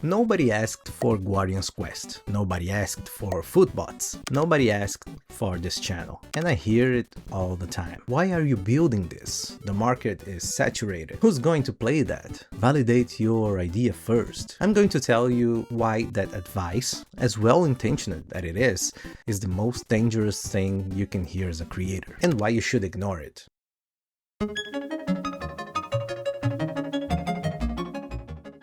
Nobody asked for Guardian's Quest, nobody asked for footbots, nobody asked for this channel, and I hear it all the time. Why are you building this? The market is saturated. Who's going to play that? Validate your idea first. I'm going to tell you why that advice, as well-intentioned that it is the most dangerous thing you can hear as a creator, and why you should ignore it.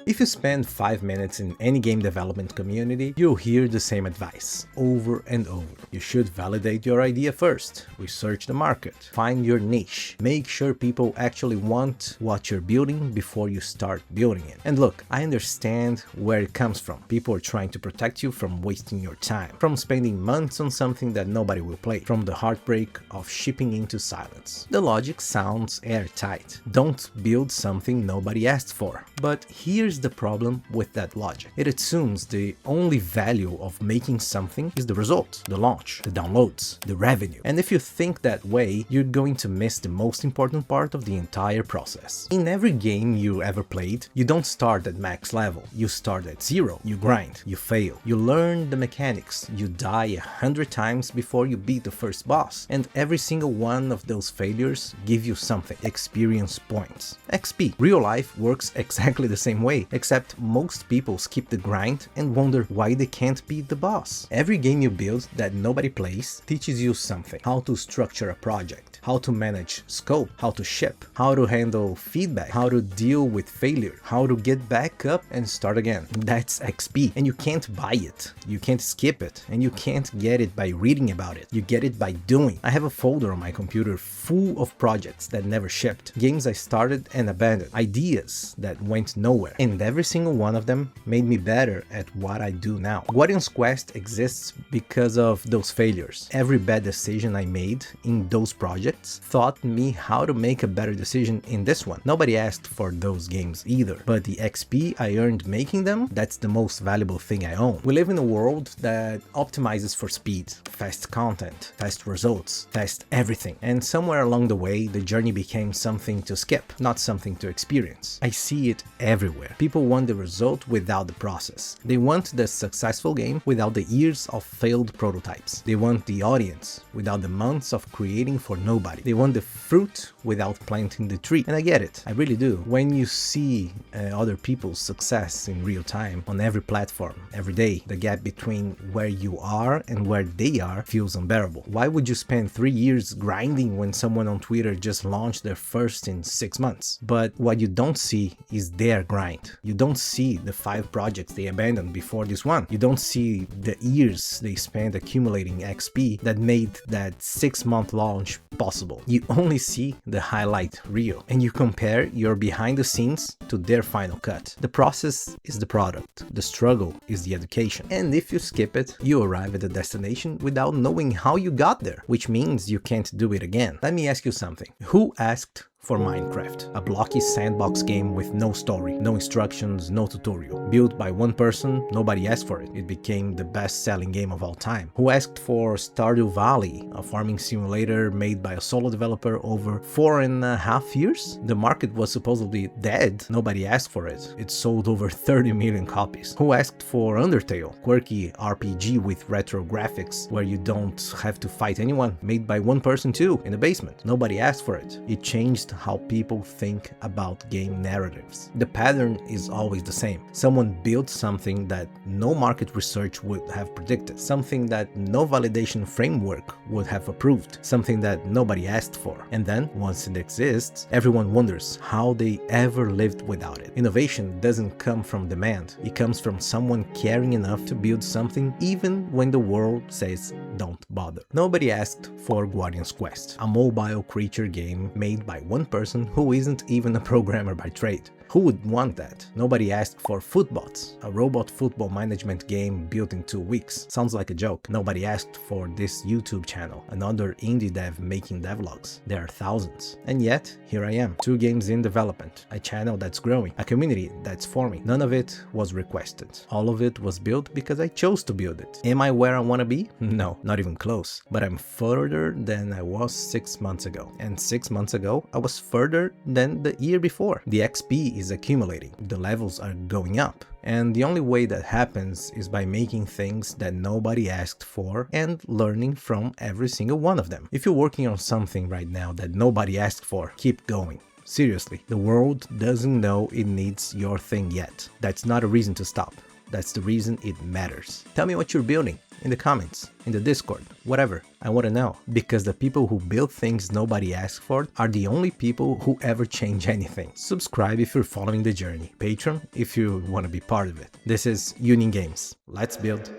If you spend 5 minutes in any game development community, you'll hear the same advice, over and over. You should validate your idea first, research the market, find your niche, make sure people actually want what you're building before you start building it. And look, I understand where it comes from. People are trying to protect you from wasting your time, from spending months on something that nobody will play, from the heartbreak of shipping into silence. The logic sounds airtight. Don't build something nobody asked for. But here's the problem with that logic. It assumes the only value of making something is the result, the launch, the downloads, the revenue. And if you think that way, you're going to miss the most important part of the entire process. In every game you ever played, you don't start at max level. You start at 0, you grind, you fail, you learn the mechanics, you die 100 times before you beat the first boss. And every single one of those failures give you something, experience points, XP. Real life works exactly the same way, except most people skip the grind and wonder why they can't beat the boss. Every game you build that nobody plays teaches you something: how to structure a project, how to manage scope, how to ship, how to handle feedback, how to deal with failure, how to get back up and start again. That's XP, and you can't buy it, you can't skip it, and you can't get it by reading about it. You get it by doing. I have a folder on my computer full of projects that never shipped, games I started and abandoned, ideas that went nowhere, and every single one of them made me better at what I do now. Guardian's Quest exists because of those failures. Every bad decision I made in those projects taught me how to make a better decision in this one. Nobody asked for those games either, but the XP I earned making them, that's the most valuable thing I own. We live in a world that optimizes for speed, fast content, fast results, fast everything, and somewhere along the way the journey became something to skip, not something to experience. I see it everywhere. People want the result without the process. They want the successful game without the years of failed prototypes. They want the audience without the months of creating for nobody. They want the fruit without planting the tree. And I get it, I really do. When you see other people's success in real time on every platform, every day, the gap between where you are and where they are feels unbearable. Why would you spend 3 years grinding when someone on Twitter just launched their first in 6 months? But what you don't see is their grind. You don't see the 5 projects they abandoned before this one. You don't see the years they spent accumulating XP that made that 6-month launch possible. You only see the highlight reel, and you compare your behind the scenes to their final cut. The process is the product, the struggle is the education. And if you skip it, you arrive at the destination without knowing how you got there, which means you can't do it again. Let me ask you something. Who asked for Minecraft? A blocky sandbox game with no story, no instructions, no tutorial. Built by one person, nobody asked for it. It became the best-selling game of all time. Who asked for Stardew Valley, a farming simulator made by a solo developer over 4.5 years? The market was supposedly dead. Nobody asked for it. It sold over 30 million copies. Who asked for Undertale, quirky RPG with retro graphics where you don't have to fight anyone, made by one person too, in a basement? Nobody asked for it. It changed how people think about game narratives. The pattern is always the same. Someone built something that no market research would have predicted, something that no validation framework would have approved, something that nobody asked for. And then, once it exists, everyone wonders how they ever lived without it. Innovation doesn't come from demand. It comes from someone caring enough to build something even when the world says don't bother. Nobody asked for Guardian's Quest, a mobile creature game made by one person who isn't even a programmer by trade. Who would want that? Nobody asked for Footbots, a robot football management game built in 2 weeks. Sounds like a joke. Nobody asked for this YouTube channel, another indie dev making devlogs. There are thousands. And yet, here I am, 2 games in development, a channel that's growing, a community that's forming. None of it was requested. All of it was built because I chose to build it. Am I where I want to be? No, not even close. But I'm further than I was 6 months ago. And 6 months ago, I was further than the year before. The XP is accumulating, the levels are going up. And the only way that happens is by making things that nobody asked for and learning from every single one of them. If you're working on something right now that nobody asked for, keep going. Seriously, the world doesn't know it needs your thing yet. That's not a reason to stop. That's the reason it matters. Tell me what you're building in the comments, in the Discord, whatever. I want to know, because the people who build things nobody asked for are the only people who ever change anything. Subscribe if you're following the journey. Patreon if you want to be part of it. This is Unnin Games. Let's build.